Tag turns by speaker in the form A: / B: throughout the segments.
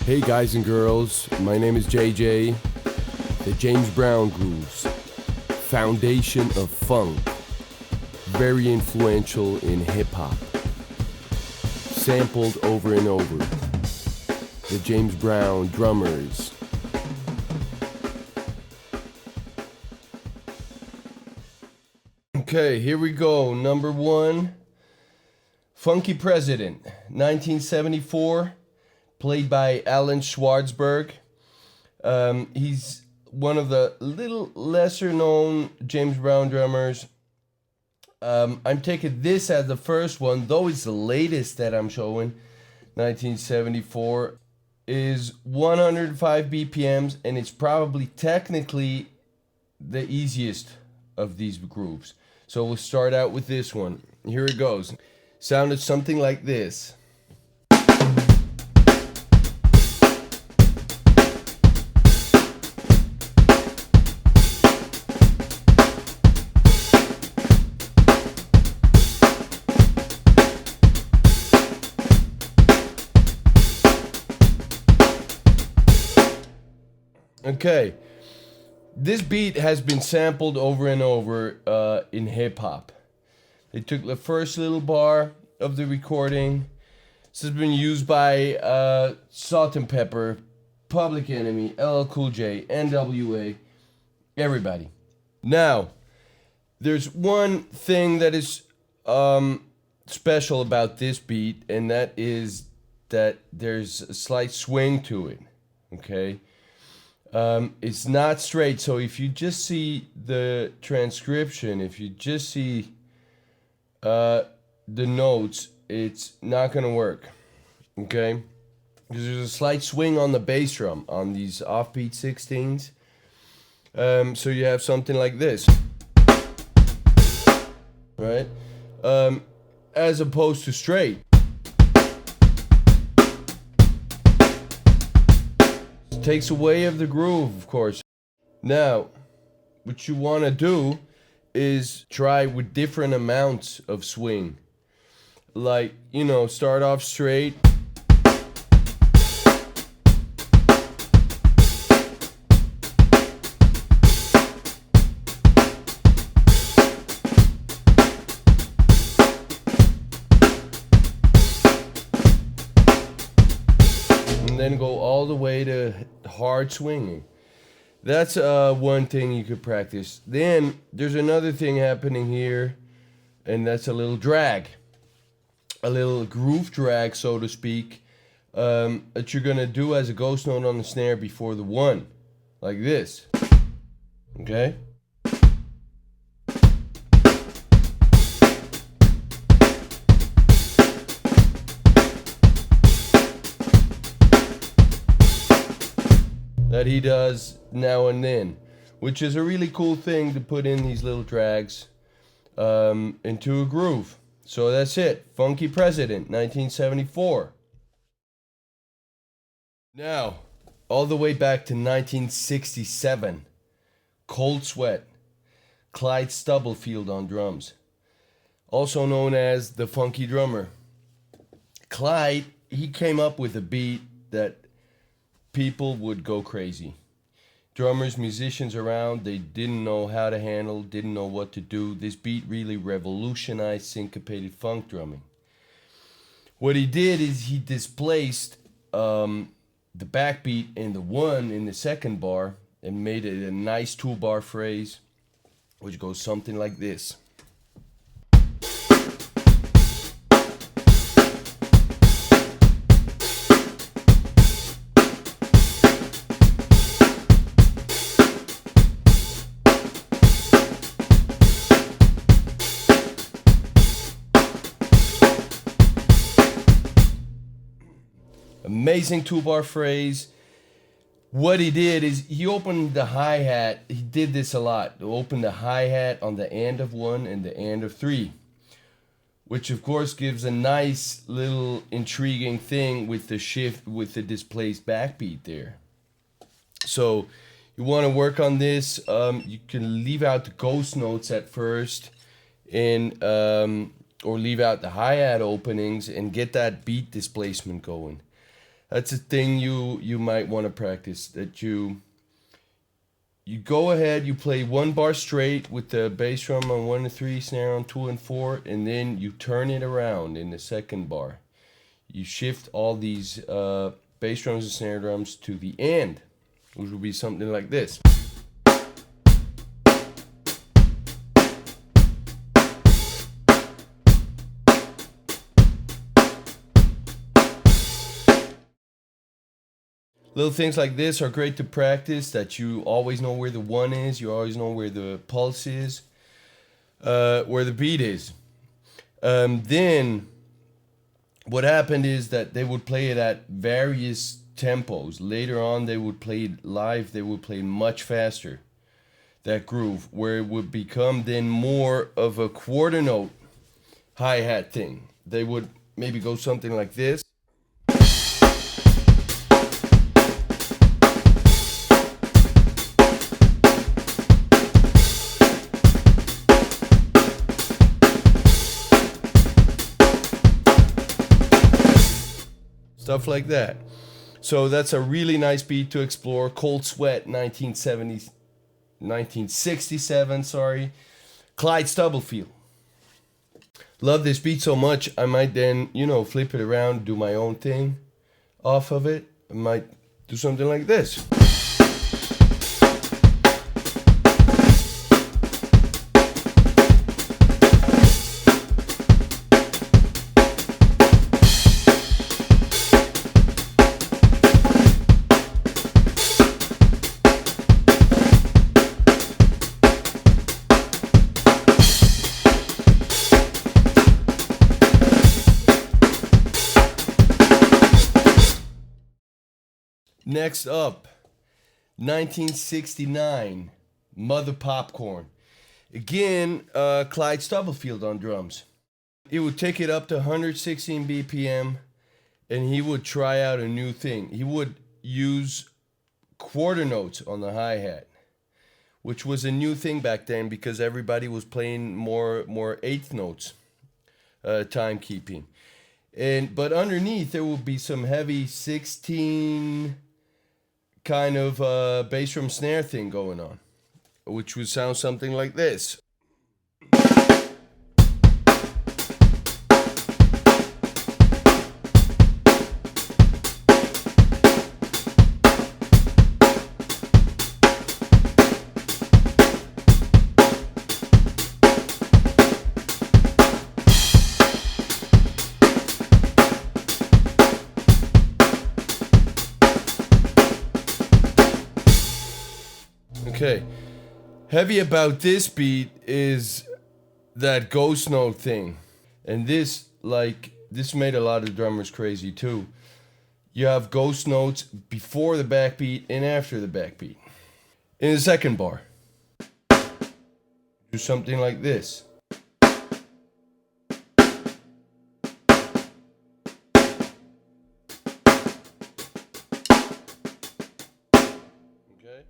A: Hey guys and girls, my name is JJ. The James Brown grooves, foundation of funk, very influential in hip-hop, sampled over and over. The James Brown drummers. Okay, here we go. Number one, Funky President, 1974. Played by Allan Schwartzberg. He's one of the little lesser known James Brown drummers. I'm taking this as the first one, though it's the latest that I'm showing. 1974 is 105 BPMs, and it's probably technically the easiest of these grooves. So we'll start out with this one. Here it goes. Sounded something like this. Okay, this beat has been sampled over and over in hip-hop. They took the first little bar of the recording. This has been used by Salt and Pepper, Public Enemy, LL Cool J, NWA, everybody. Now, there's one thing that is special about this beat, and that is that there's a slight swing to it, okay? It's not straight, so if you just see the transcription, if you just see the notes, it's not gonna work, okay? Because there's a slight swing on the bass drum on these offbeat 16s. So you have something like this, right? As opposed to straight. Takes away of the groove, of course. Now, what you want to do is try with different amounts of swing. Like, you know, start off straight. And then go all the way to hard swinging. That's one thing you could practice. Then there's another thing happening here, and that's a little drag, a little groove drag, so to speak, that you're gonna do as a ghost note on the snare before the one, like this. Okay? That he does now and then, which is a really cool thing to put in these little drags into a groove. So that's it. Funky President, 1974. Now, all the way back to 1967. Cold Sweat. Clyde Stubblefield on drums. Also known as the Funky Drummer. Clyde, he came up with a beat that people would go crazy. Drummers, musicians around, they didn't know how to handle, didn't know what to do. This beat really revolutionized syncopated funk drumming. What he did is he displaced the backbeat and the one in the second bar and made it a nice two-bar phrase, which goes something like this. Amazing two-bar phrase. What he did is he opened the hi-hat. He did this a lot. He opened the hi-hat on the end of one and the end of three, which of course gives a nice little intriguing thing with the shift, with the displaced backbeat there. So you want to work on this. You can leave out the ghost notes at first, and or leave out the hi-hat openings and get that beat displacement going. That's a thing you might want to practice. That you go ahead, you play one bar straight with the bass drum on 1 and 3, snare on 2 and 4, and then you turn it around in the second bar. You shift all these bass drums and snare drums to the end, which will be something like this. Little things like this are great to practice, that you always know where the 1 is, you always know where the pulse is, where the beat is. Then what happened is that they would play it at various tempos. Later on they would play it live, they would play much faster, that groove, where it would become then more of a quarter note hi-hat thing. They would maybe go something like this. Stuff like that. So that's a really nice beat to explore. Cold Sweat, 1967, sorry. Clyde Stubblefield. Love this beat so much, I might then, flip it around, do my own thing off of it. I might do something like this. Next up, 1969, Mother Popcorn. Again, Clyde Stubblefield on drums. He would take it up to 116 BPM, and he would try out a new thing. He would use quarter notes on the hi-hat, which was a new thing back then because everybody was playing more eighth notes, timekeeping. But underneath there would be some heavy 16 kind of bass drum snare thing going on, which would sound something like this. Okay, heavy about this beat is that ghost note thing. And this made a lot of drummers crazy too. You have ghost notes before the backbeat and after the backbeat. In the second bar, do something like this. Okay.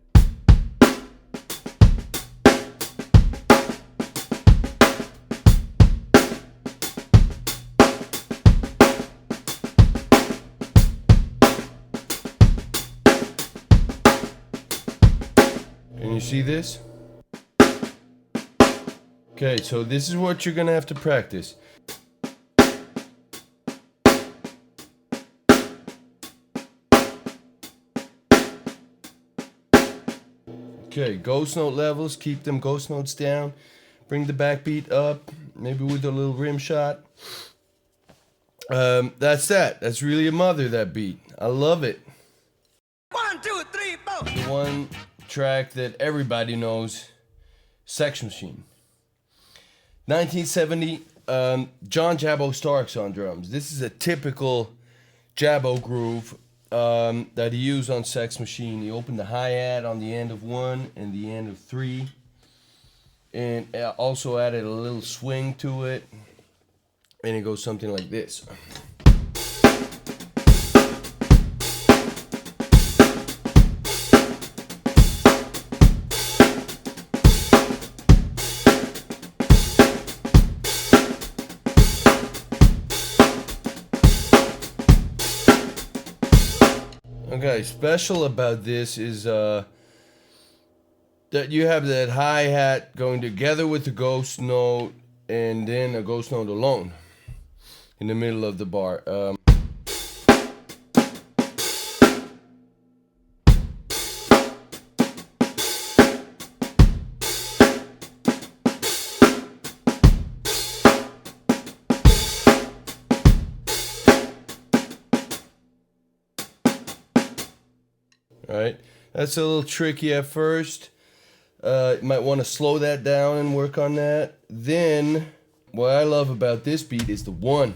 A: Can you see this? Okay, so this is what you're gonna have to practice. Okay, ghost note levels, keep them ghost notes down. Bring the backbeat up, maybe with a little rim shot. That's that. That's really a mother, that beat. I love it.
B: 1, 2, 3, 4.
A: One track that everybody knows, Sex Machine. 1970, John Jabo Starks on drums. This is a typical Jabo groove that he used on Sex Machine. He opened the hi-hat on the end of 1 and the end of 3. And also added a little swing to it. And it goes something like this. Okay, special about this is that you have that hi-hat going together with the ghost note and then a ghost note alone in the middle of the bar. Alright, that's a little tricky at first. You might want to slow that down and work on that. Then, what I love about this beat is the one.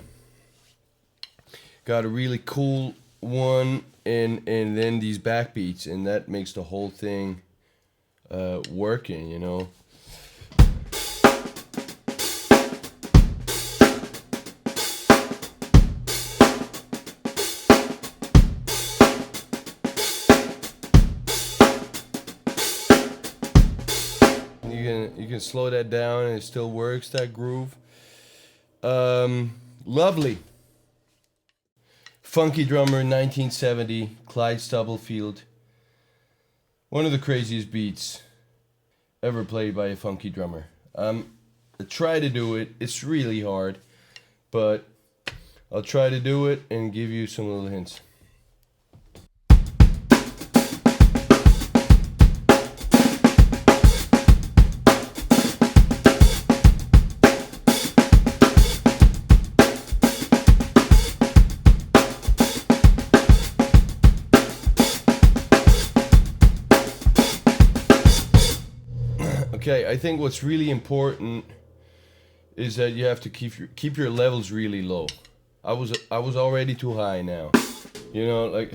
A: Got a really cool one, and then these backbeats, and that makes the whole thing working, you know. You can slow that down and it still works, that groove. Lovely. Funky drummer, 1970, Clyde Stubblefield. One of the craziest beats ever played by a funky drummer. I try to do it. It's really hard, but I'll try to do it and give you some little hints. Okay, I think what's really important is that you have to keep your levels really low. I was already too high now. You know, like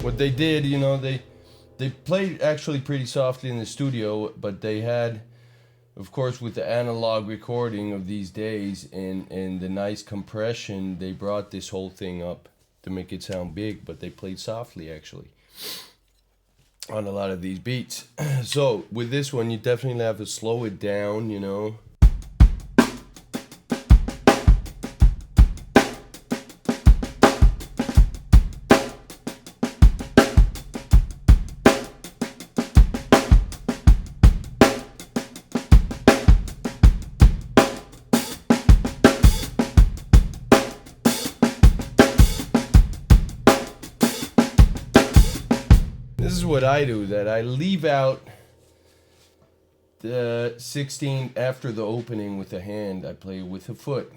A: what they did, you know, they played actually pretty softly in the studio, but they had, of course, with the analog recording of these days and the nice compression, they brought this whole thing up to make it sound big, but they played softly actually on a lot of these beats. So with this one, you definitely have to slow it down, you know. This is what I do, that I leave out the 16 after the opening with the hand. I play with the foot.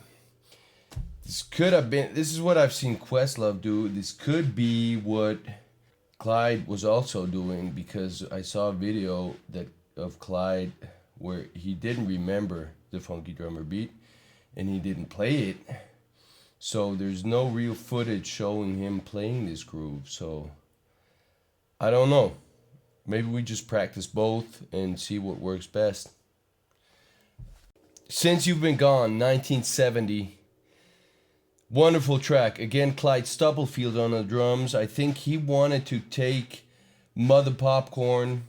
A: This could have been, this is what I've seen Questlove do. This could be what Clyde was also doing, because I saw a video of Clyde where he didn't remember the funky drummer beat and he didn't play it. So there's no real footage showing him playing this groove. So I don't know. Maybe we just practice both and see what works best. Since You've Been Gone, 1970. Wonderful track. Again, Clyde Stubblefield on the drums. I think he wanted to take Mother Popcorn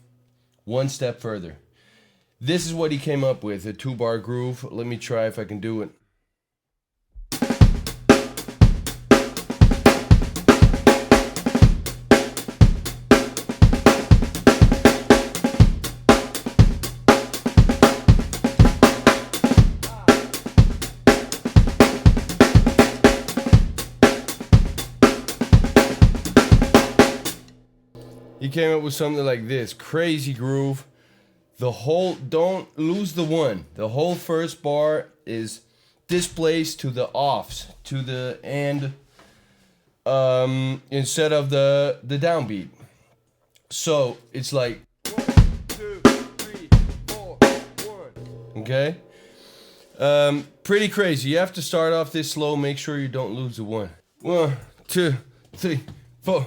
A: one step further. This is what he came up with, a 2-bar groove. Let me try if I can do it. He came up with something like this, crazy groove. The whole, don't lose the one. The whole first bar is displaced to the offs, to the and instead of the downbeat. So it's like 1, 2, 3, 4, 1. Okay? Pretty crazy. You have to start off this slow, make sure you don't lose the one. 1, 2, 3, 4.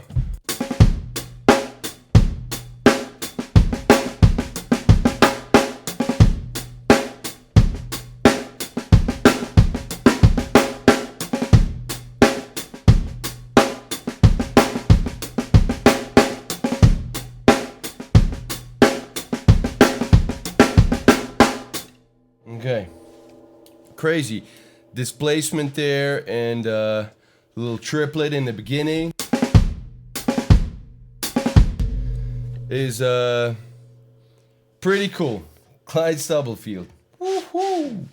A: Okay, crazy. Displacement there and a little triplet in the beginning is pretty cool. Clyde Stubblefield. Woohoo!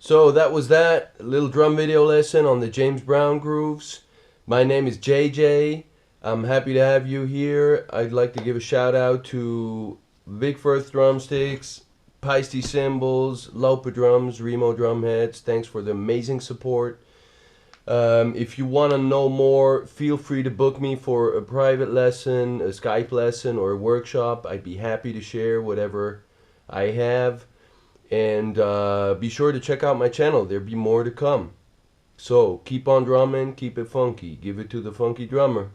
A: So that was that. A little drum video lesson on the James Brown grooves. My name is JJ. I'm happy to have you here. I'd like to give a shout out to Big Firth drumsticks, Paiste cymbals, Lopa drums, Remo drum heads. Thanks for the amazing support. If you want to know more, feel free to book me for a private lesson, a Skype lesson, or a workshop. I'd be happy to share whatever I have. And be sure to check out my channel. There'll be more to come. So keep on drumming, keep it funky. Give it to the funky drummer.